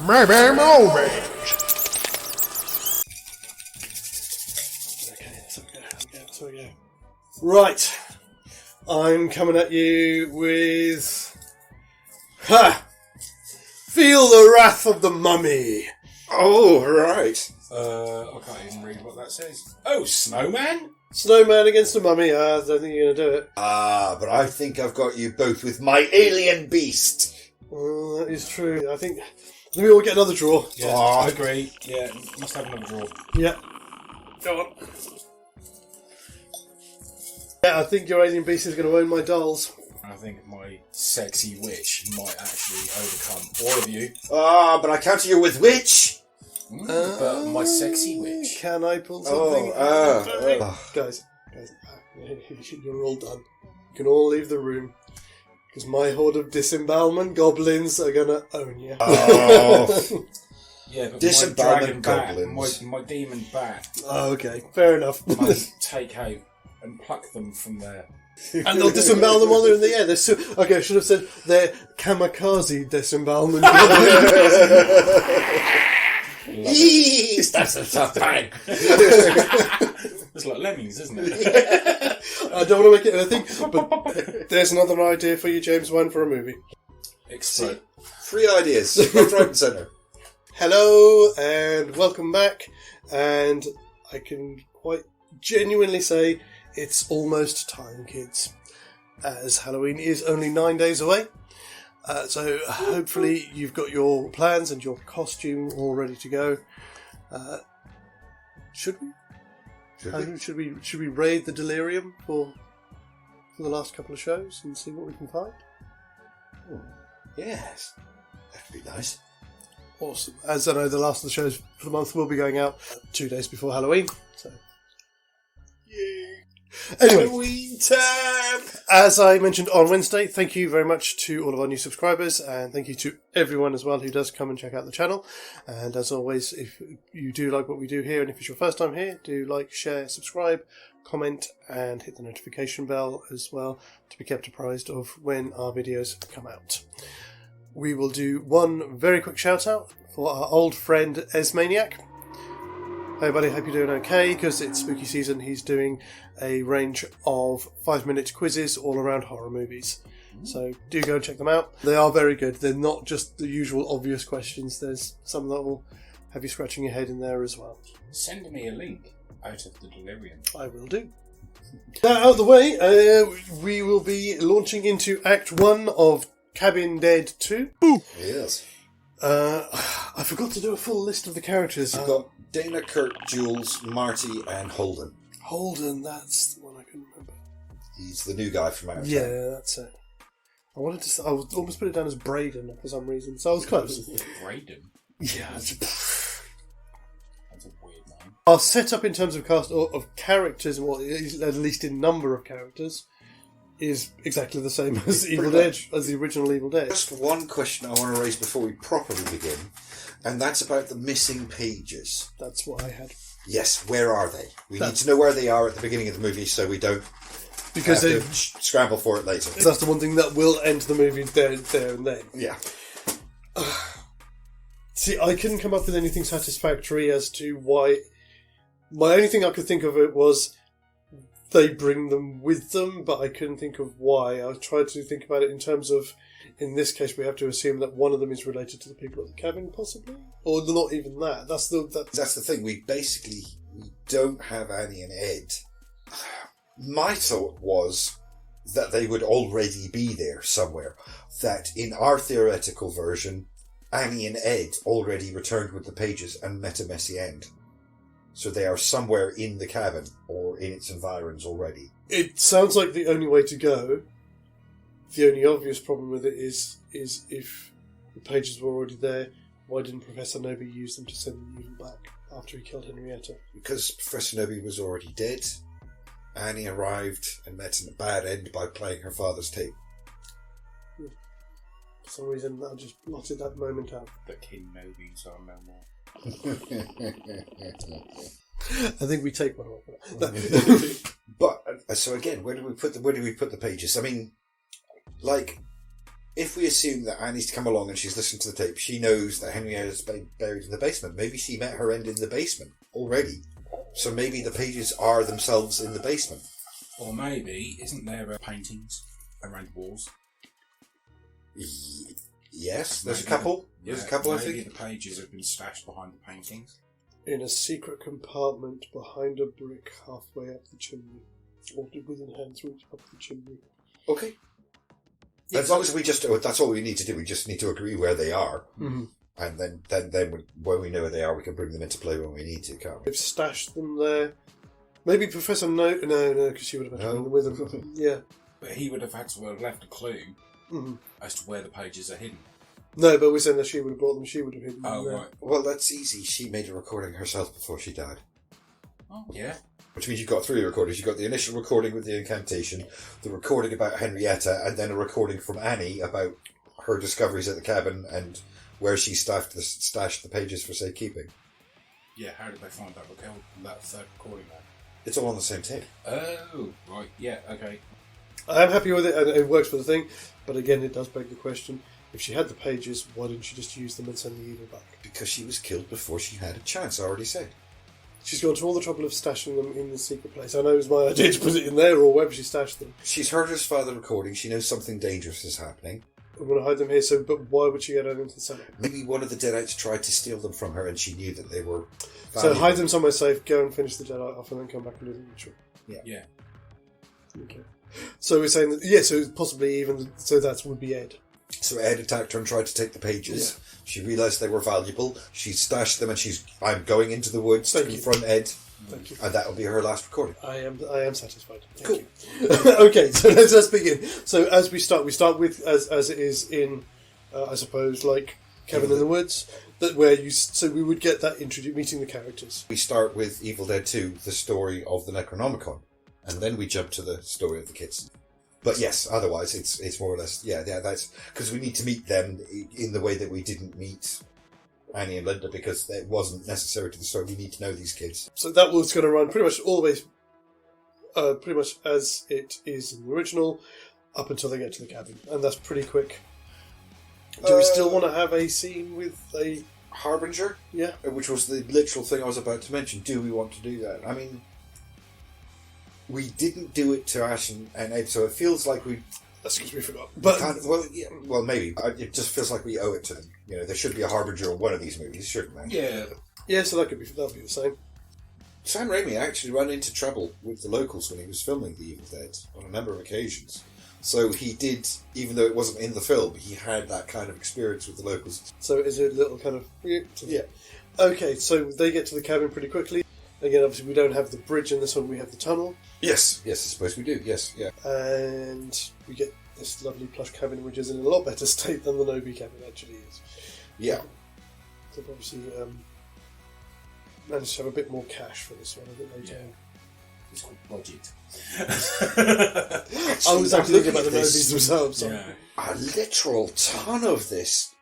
Maybe movies. Okay, so we go. Right. I'm coming at you with... Feel the wrath of the mummy. Oh, right. I can't even read what that says. Oh, Snowman? Snowman against the mummy. I don't think you're going to do it. But I think I've got you both with my alien beast. That is true. I think we all get another draw. Yeah, I agree. Yeah, must have another draw. Yeah. Go on. Yeah, I think your alien beast is going to own my dolls. I think my sexy witch might actually overcome all of you. But I counter you with which? But my sexy witch. Can I pull something? Guys, you're all done. You can all leave the room. Because my horde of disembowelment goblins are going to own you. Oh. Yeah, but Disembowelment my dragon goblins. bat, my demon bat, Oh, okay, fair enough. must take out and pluck them from there. And they'll disembowel them while they're in the air. Okay, I should have said they're kamikaze disembowelment goblins. That's a tough bang. It's like lemmings, isn't it? I don't want to make it a thing, but there's another idea for you, James Wan, for a movie. Explode. 3 ideas. Left, right and centre. Hello, and welcome back. And I can quite genuinely say it's almost time, kids, as Halloween is only 9 days away. So hopefully you've got your plans and your costume all ready to go. Should we? Should we raid the Delirium for the last couple of shows and see what we can find? Oh, yes. That'd be nice. Awesome. As I know, the last of the shows for the month will be going out 2 days before Halloween. So, yay! Anyway, Halloween time! as I mentioned on Wednesday, thank you very much to all of our new subscribers, and thank you to everyone as well who does come and check out the channel. And as always, if you do like what we do here, and if it's your first time here, do like, share, subscribe, comment, and hit the notification bell as well to be kept apprised of when our videos come out. We will do one very quick shout out for our old friend Ezmaniac. Hey buddy, hope you're doing okay, because it's spooky season. He's doing a range of 5-minute quizzes all around horror movies. So do go and check them out. They are very good. They're not just the usual obvious questions. There's some that will have you scratching your head in there as well. Send me a link out of the Delirium. I will do. That out of the way, we will be launching into Act 1 of Cabin Dead 2. Yes. I forgot to do a full list of the characters. You've got Dana, Kurt, Jules, Marty, and Holden. Holden, that's the one I couldn't remember. He's the new guy from Outer. Yeah, that's it. I almost put it down as Braden for some reason, so I was close. Braden? Yeah. That's a weird name. Our setup in terms of cast of characters, well, at least in number of characters, is exactly the same as Evil Dead, as the original Evil Dead. Just one question I want to raise before we properly begin, and that's about the missing pages. That's what I had. Yes, where are they? We need to know where they are at the beginning of the movie so we don't Because have to scramble for it later. that's the one thing that will end the movie there and then. Yeah. See, I couldn't come up with anything satisfactory as to why. My only thing I could think of it was they bring them with them, but I couldn't think of why. I tried to think about it in terms of, in this case, we have to assume that one of them is related to the people at the cabin, possibly, or not even that. That's the thing. We don't have Annie and Ed. My thought was that they would already be there somewhere. That in our theoretical version, Annie and Ed already returned with the pages and met a messy end. So they are somewhere in the cabin or in its environs already. It sounds like the only way to go. The only obvious problem with it is if the pages were already there, why didn't Professor Noby use them to send them even back after he killed Henrietta? Because Professor Noby was already dead. Annie arrived and met a bad end by playing her father's tape. For some reason, I just blotted that moment out. The King Nobys are no more. I think we take one off that. But so again, where do we put the pages? I mean, like if we assume that Annie's come along and she's listened to the tape, she knows that Henrietta's buried in the basement. Maybe she met her end in the basement already. So maybe the pages are themselves in the basement. Or maybe, isn't there paintings around walls? Yes, there's Maybe a couple. There's a couple, I maybe think. the pages have been stashed behind the paintings. In a secret compartment behind a brick halfway up the chimney. Or within hand's reach up the chimney. Okay. As long as we just, that's all we need to do. We just need to agree where they are. Mm-hmm. And then when we know where they are, we can bring them into play when we need to, can't we? They've stashed them there. Maybe Professor No, because she would have had to bring them with them. Yeah. But he would have had to have left a clue Mm-hmm. as to where the pages are hidden. No, but we're saying that she would have brought them, she would have hidden them. Oh, there. right. Well, that's easy. She made a recording herself before she died. Oh, yeah. Which means you've got 3 recordings. You've got the initial recording with the incantation, the recording about Henrietta, and then a recording from Annie about her discoveries at the cabin and where she stashed the pages for safekeeping. Yeah, how did they find that third recording then? It's all on the same tape. Oh, right. Yeah, okay. I'm happy with it, and it works for the thing, but again, it does beg the question, if she had the pages, why didn't she just use them and send the evil back? Because she was killed before she had a chance, I already said. She's gone to all the trouble of stashing them in the secret place. I know it was my idea to put it in there, or wherever she stashed them. She's heard her father recording. She knows something dangerous is happening. I'm going to hide them here, but why would she get out into the cellar? Maybe one of the Deadites tried to steal them from her and she knew that they were So valuable. hide them somewhere safe, go and finish the Jedi off, and then come back and do the ritual. Yeah. Okay. So we're saying that, so possibly even, so that would be Ed. So Ed attacked her and tried to take the pages. Yeah. She realised they were valuable. She stashed them and I'm going into the woods to confront Ed. Thank you. And that will be her last recording. I am satisfied. Cool. Okay, so let's begin. So as we start with as it is in, I suppose, like Cabin in the Woods, so we would get that meeting the characters. We start with Evil Dead 2, the story of the Necronomicon, and then we jump to the story of the kids. But yes, otherwise it's more or less that's because we need to meet them in the way that we didn't meet Annie and Linda, because it wasn't necessary to the story. We need to know these kids. So that was going to run pretty much all the way, pretty much as it is in the original, up until they get to the cabin, and that's pretty quick. Do we still want to have a scene with a Harbinger? Yeah. Which was the literal thing I was about to mention. Do we want to do that? I mean, we didn't do it to Ash and Ed, so it feels like we... That's because we forgot. Well, maybe. It just feels like we owe it to them. You know, there should be a Harbinger in one of these movies, shouldn't there? Yeah. Yeah, so that'll be the same. Sam Raimi actually ran into trouble with the locals when he was filming The Evil Dead on a number of occasions. So he did, even though it wasn't in the film, he had that kind of experience with the locals. So is it a little kind of... Yeah. Okay, so they get to the cabin pretty quickly. Again, obviously we don't have the bridge in this one, we have the tunnel. Yes, I suppose we do, yes, yeah. And we get this lovely plush cabin, which is in a lot better state than the Nobi cabin actually is. Yeah. So obviously managed to have a bit more cash for this one a bit later on. It's called budget. I was actually thinking about the Nobis themselves. Yeah. A literal ton of this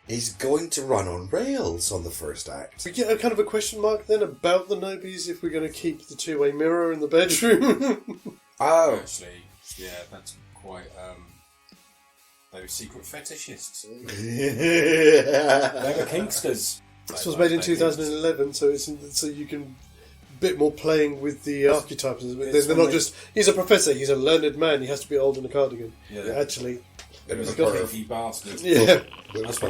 is going to run on rails on the first act. We get a kind of a question mark then about the Nobis if we're going to keep the two-way mirror in the bedroom. Oh. Actually, yeah, that's quite... they were secret fetishists. They were kinksters. This was made in 2011, so you can... bit more playing with the archetypes. They're not just, he's a professor, he's a learned man, he has to be old in a cardigan. Yeah. Actually, It was a kinky bastard. yeah. That's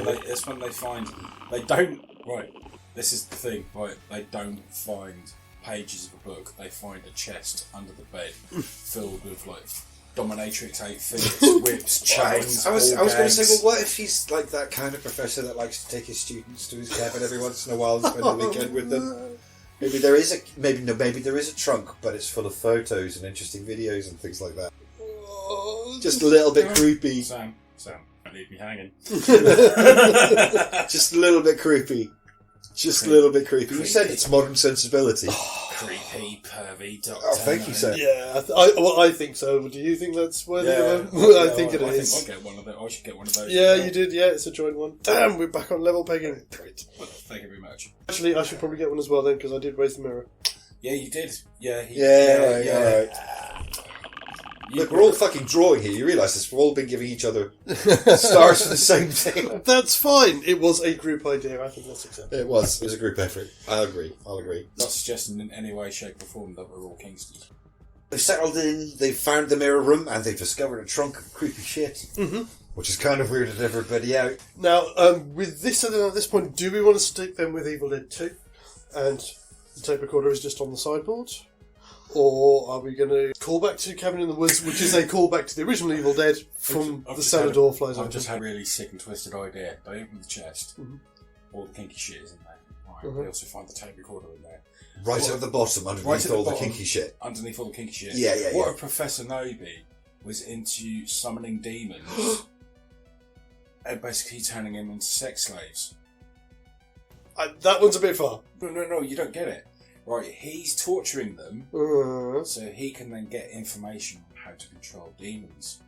when they find... They don't... Right, this is the thing, right? They don't find pages of a book. They find a chest under the bed filled with, like, dominatrix 8 fingers, whips, chains, I was ball going to say, gags. well, what if he's like that kind of professor that likes to take his students to his cabin every once in a while and spend the weekend with them? Maybe there is a trunk, but it's full of photos and interesting videos and things like that. Just a little bit creepy. Sam, don't leave me hanging. Just a little bit creepy. Just a little bit creepy. You said it's modern sensibility. Creepy, pervy, doctor. Oh, thank you, sir. Yeah, I think so. Do you think that's worthy of a... I think it is. I think I should get one of those. Yeah, you did, yeah, it's a joint one. Damn, we're back on level pegging. Great. Well, thank you very much. Actually, I should probably get one as well then, because I did raise the mirror. Yeah, you did. Yeah, Yeah, right. Look, we're all fucking drawing here. You realise this? We've all been giving each other stars for the same thing. That's fine. It was a group idea. I think that's acceptable. It was a group effort. I'll agree. Not suggesting in any way, shape, or form that we're all Kingstons. They've settled in, they've found the mirror room, and they've discovered a trunk of creepy shit. Mm-hmm. Which is kind of weirded everybody out. Now, with this at this point, do we want to stick them with Evil Dead 2? And the tape recorder is just on the sideboard? Or are we going to call back to Cabin in the Woods, which is a callback to the original Evil Dead from the cellar door flies open? I've just had a really sick and twisted idea. They open the chest, all the kinky shit is in there. Right, they also find the tape recorder in there. Right at the bottom, underneath all the kinky shit. Underneath all the kinky shit. Yeah. What if Professor Nobi was into summoning demons and basically turning them into sex slaves? That one's a bit far. No, you don't get it. Right, he's torturing them so he can then get information on how to control demons.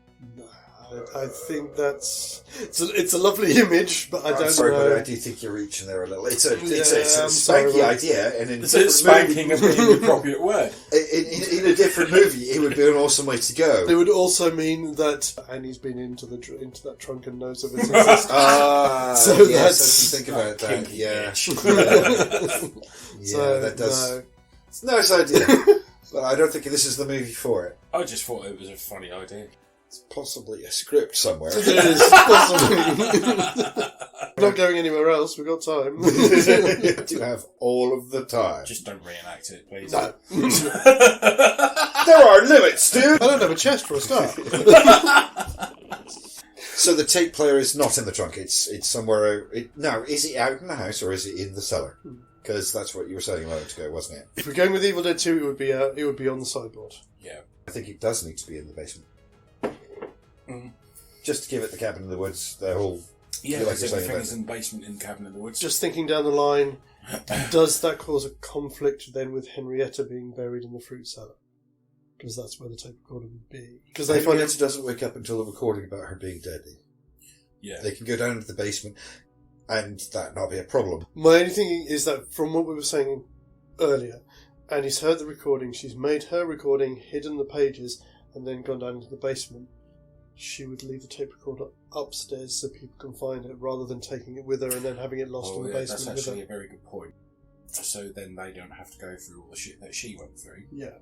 I think that's... It's a lovely image, but I don't know. Sorry, but I do think you're reaching there a little. It's a spanky idea, and in a different spanking movie, being the appropriate word. In a different movie, it would be an awesome way to go. It would also mean that Annie's been into that trunk and knows of its existence. So yes, I didn't think about that. Yeah, that does. No. It's a nice idea, but I don't think this is the movie for it. I just thought it was a funny idea. It's possibly a script somewhere. It is, possibly. Not going anywhere else, we've got time. You do have all of the time. Just don't reenact it, please. No. There are limits, dude! I don't have a chest for a start. So the tape player is not in the trunk, it's somewhere... Now, is it out in the house or is it in the cellar? Because that's what you were saying a moment ago, wasn't it? If we're going with Evil Dead 2, it would be on the sideboard. Yeah. I think it does need to be in the basement. Just to give it the Cabin in the Woods, the whole... Yeah, because everything is in the basement in Cabin in the Woods. Just thinking down the line, does that cause a conflict then with Henrietta being buried in the fruit cellar? Because that's where the tape recorder would be. Because Henrietta doesn't wake up until the recording about her being deadly. Yeah. They can go down into the basement and that not be a problem. My only thing is that from what we were saying earlier, Annie's heard the recording, she's made her recording, hidden the pages, and then gone down into the basement. She would leave the tape recorder upstairs so people can find it, rather than taking it with her and then having it lost in the basement. That's actually a very good point. So then they don't have to go through all the shit that she went through. Yeah.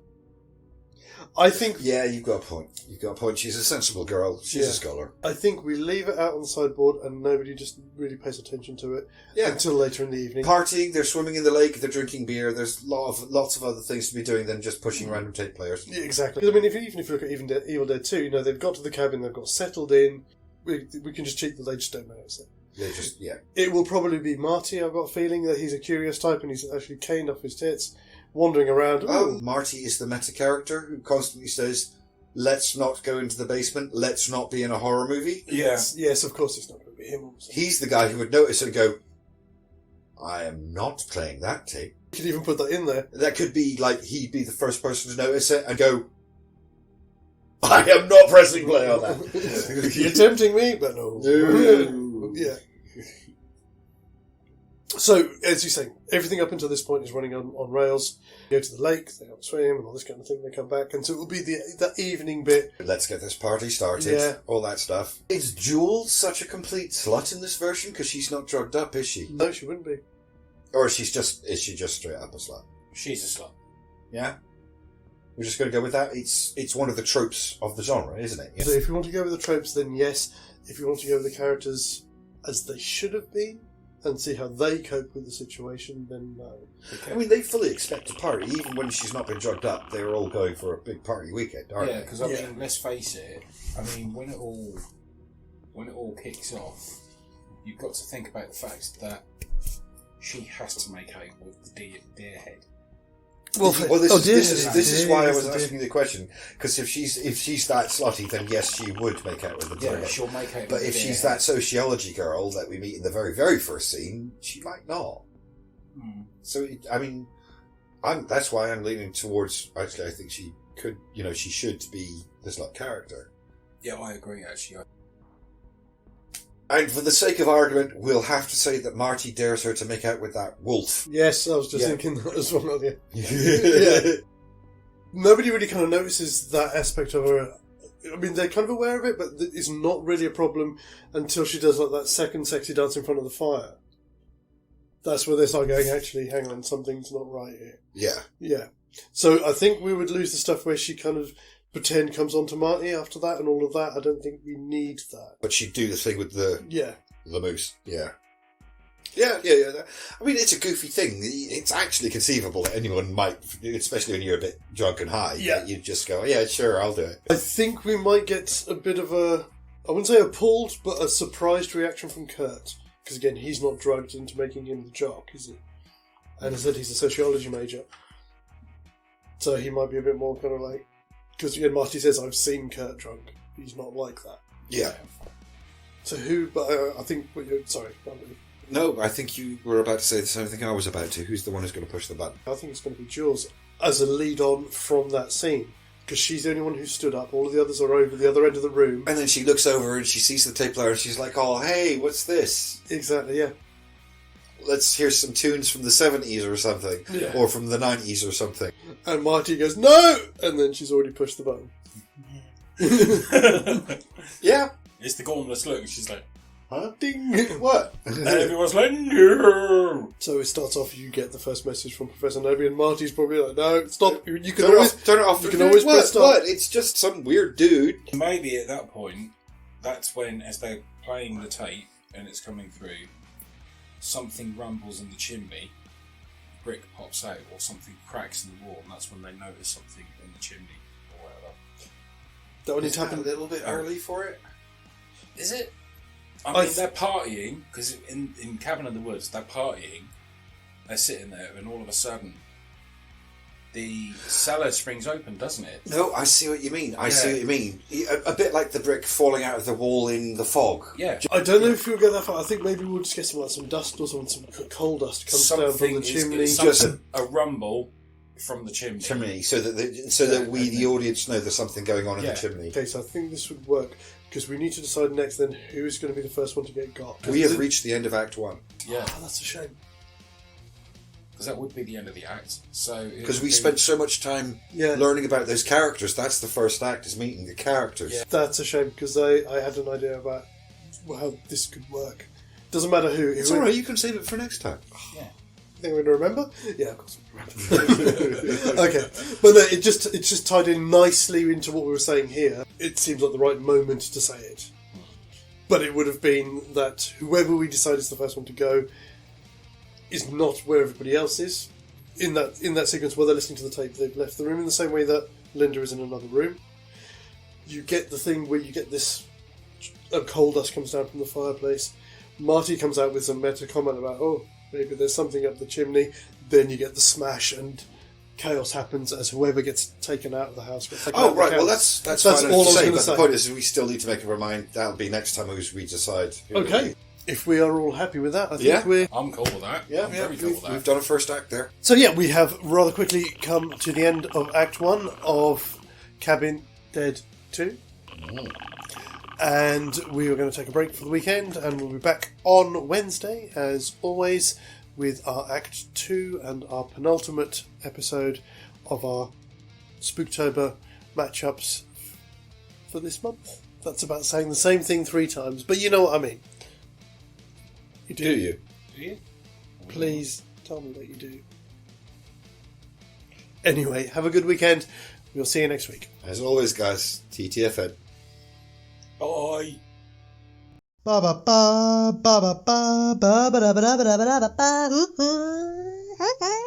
I think... Yeah, you've got a point. She's a sensible girl. She's a scholar. I think we leave it out on the sideboard and nobody just really pays attention to it until later in the evening. Partying, they're swimming in the lake, they're drinking beer, there's lots of other things to be doing than just pushing random tape players. Yeah, exactly. I mean, even if you look at Evil Dead 2, they've got to the cabin, they've got settled in, we can just cheat that they just don't notice it. It will probably be Marty, I've got a feeling that he's a curious type and he's actually caned off his tits, wandering around. Oh, Marty is the meta character who constantly says, let's not go into the basement, let's not be in a horror movie. Yes, of course it's not going to be him. Also. He's the guy who would notice and go, I am not playing that tape. You could even put that in there. That could be like, he'd be the first person to notice it and go, I am not pressing play on that. You're tempting me, but no. Yeah. So, as you say, everything up until this point is running on rails. They go to the lake, they have a swim and all this kind of thing, they come back, and so it will be that evening bit. Let's get this party started, all that stuff. Is Jules such a complete slut in this version? Because she's not drugged up, is she? No, she wouldn't be. Or is she just straight up a slut? She's a slut. Yeah? We're just going to go with that? It's one of the tropes of the genre, isn't it? Yeah. So if you want to go with the tropes, then yes. If you want to go with the characters as they should have been, and see how they cope with the situation, then no. Okay. I mean, they fully expect a party, even when she's not been drugged up. They're all going for a big party weekend, aren't they? Yeah, because I mean, let's face it. I mean, when it all kicks off, you've got to think about the fact that she has to make out with the deer head. This is why I was asking the question, because if she's that slutty, then yes, she would make out with the deer. Yeah, she'll make out. But if she's that sociology girl that we meet in the very, very first scene, she might not. So I mean, that's why I'm leaning towards. Actually, I think she could. She should be the slut character. Yeah, I agree. Actually. And for the sake of argument, we'll have to say that Marty dares her to make out with that wolf. Yes, I was just thinking that as well. Yeah. Nobody really kind of notices that aspect of her I mean, they're kind of aware of it, but it's not really a problem until she does like that second sexy dance in front of the fire. That's where they start going, actually, hang on, something's not right here. Yeah. Yeah. So I think we would lose the stuff where she kind of pretend comes on to Marty after that and all of that. I don't think we need that. But she'd do the thing with the moose. Yeah. Yeah. I mean, it's a goofy thing. It's actually conceivable that anyone might, especially when you're a bit drunk and high, that you'd just go, yeah, sure, I'll do it. I think we might get a bit of I wouldn't say appalled, but a surprised reaction from Kurt. Because again, he's not drugged into making him the jock, is he? And I said he's a sociology major. So he might be a bit more kind of like... Because again, Marty says, I've seen Kurt drunk. He's not like that. Yeah. So who... But I think... Sorry. No, I think you were about to say the same thing I was about to. Who's the one who's going to push the button? I think it's going to be Jules as a lead on from that scene. Because she's the only one who stood up. All of the others are over the other end of the room. And then she looks over and she sees the tape player and she's like, oh, hey, what's this? Exactly, yeah. Let's hear some tunes from the 70s or something. Yeah. Or from the 90s or something. And Marty goes, no! And then she's already pushed the button. Yeah. It's the gormless look, and she's like, huh? Ding! What? and everyone's like, no! So it starts off, you get the first message from Professor Noby, and Marty's probably like, no, stop. You can turn always... Turn it off. You can always press stop. What? It's just some weird dude. Maybe at that point, that's when, as they're playing the tape, and it's coming through, something rumbles in the chimney, brick pops out, or something cracks in the wall, and that's when they notice something in the chimney, or whatever. That only Is that happened a little bit early for it? Is it? I mean, they're partying, because in Cabin in the Woods, they're partying, they're sitting there, and all of a sudden, the cellar springs open, doesn't it? No, I see what you mean. I see what you mean. A bit like the brick falling out of the wall in The Fog. Yeah. I don't know if we'll get that far. I think maybe we'll just get some dust or some coal dust comes down from the chimney. Just a rumble from the chimney. So that we, the audience, know there's something going on in the chimney. Okay, so I think this would work, because we need to decide next then who's going to be the first one to get got. We have reached the end of Act 1. Yeah. Oh, that's a shame. Because that would be the end of the act. Because we spent so much time learning about those characters. That's the first act, is meeting the characters. Yeah. That's a shame, because I had an idea about how this could work. Doesn't matter who. It's alright, you can save it for next time. Yeah. Think we're going to remember? Yeah, of course we remember. Okay. But no, it's just tied in nicely into what we were saying here. It seems like the right moment to say it. But it would have been that whoever we decide is the first one to go is not where everybody else is. In that sequence where they're listening to the tape, they've left the room in the same way that Linda is in another room. You get the thing where you get this coal dust comes down from the fireplace. Marty comes out with some meta comment about, maybe there's something up the chimney. Then you get the smash and chaos happens as whoever gets taken out of the house gets taken out of the right. house. Well, that's all fine I was to say. going to But say. the point is, we still need to make up our mind. That'll be next time we decide. Okay. If we are all happy with that, I think we're... I'm cool with that. Yeah, I'm very cool with that. We've done a first act there. So yeah, we have rather quickly come to the end of Act 1 of Cabin Dead 2. And we are going to take a break for the weekend, and we'll be back on Wednesday, as always, with our Act 2 and our penultimate episode of our Spooktober matchups for this month. That's about saying the same thing 3 times, but you know what I mean. You do. Do you? Do you? Please tell me that you do. Anyway, have a good weekend. We'll see you next week. As always, guys, TTFN. Bye. Ba ba ba ba ba ba ba ba ba ba ba ba ba ba.